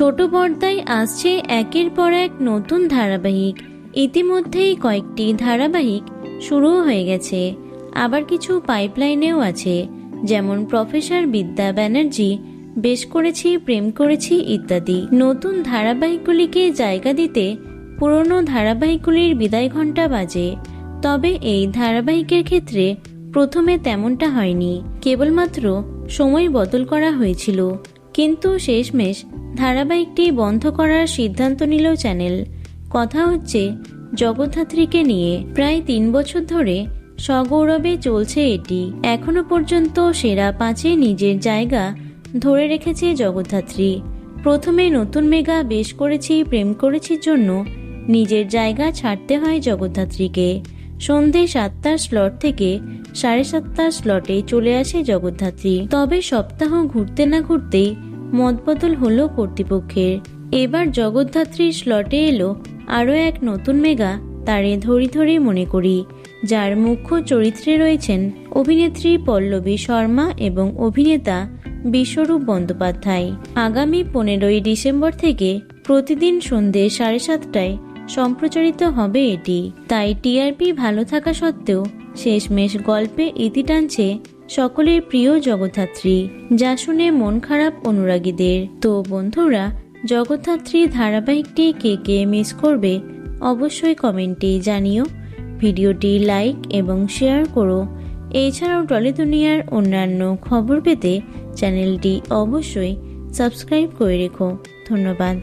ছোট পর্দায় আসছে একের পর এক নতুন ধারাবাহিক। ইতিমধ্যেই কয়েকটি ধারাবাহিক শুরুও হয়ে গেছে, আবার কিছু পাইপলাইনেও আছে, যেমন প্রফেসর বিদ্যা ব্যানার্জি, বেশ করেছি, প্রেম করেছি ইত্যাদি। নতুন ধারাবাহিকগুলিকে জায়গা দিতে পুরনো ধারাবাহিকগুলির বিদায় ঘণ্টা বাজে। তবে এই ধারাবাহিকের ক্ষেত্রে প্রথমে তেমনটা হয়নি, কেবলমাত্র সময় বদল করা হয়েছিল। কিন্তু শেষমেশ ধারাবাহিকটি বন্ধ করার সিদ্ধান্ত নিল চ্যানেল। কথা হচ্ছে জগদ্ধাত্রীকে নিয়ে। প্রায় 3 বছর ধরে সগৌরবে চলছে এটি। এখনো পর্যন্ত সেরা 5-এ নিজের জায়গা ধরে রেখেছে জগদ্ধাত্রী। প্রথমে নতুন মেগা বেশ করেছি, প্রেম করেছির জন্য নিজের জায়গা ছাড়তে হয় জগদ্ধাত্রীকে। সন্ধে 7টার স্লট থেকে 7:30টার স্লটে চলে আসে জগদ্ধাত্রী। তবে সপ্তাহ ঘুরতে না ঘুরতেই মতবদল হলো কর্তৃপক্ষের। এবার জগদ্ধাত্রীর স্লটে এলো আরও এক নতুন মেগা, তারে ধরি ধরি মনে করি, যার মুখ্য চরিত্রে রয়েছেন অভিনেত্রী পল্লবী শর্মা এবং অভিনেতা বিশ্বরূপ বন্দ্যোপাধ্যায়। আগামী 15ই ডিসেম্বর থেকে প্রতিদিন সন্ধে 7:30টায় সম্প্রচারিত হবে এটি। তাই টিআরপি ভালো থাকা সত্ত্বেও শেষমেশ গল্পে ইতি টানছে সকলের প্রিয় জগদ্ধাত্রী, যা শুনে মন খারাপ অনুরাগীদের। তো বন্ধুরা, জগদ্ধাত্রী ধারাবাহিকটি কে কে মিস করবে অবশ্যই কমেন্টে জানিও। ভিডিওটি লাইক এবং শেয়ার করো। এছাড়াও টলি দুনিয়ার অন্যান্য খবর পেতে চ্যানেলটি অবশ্যই সাবস্ক্রাইব করে রেখো। ধন্যবাদ।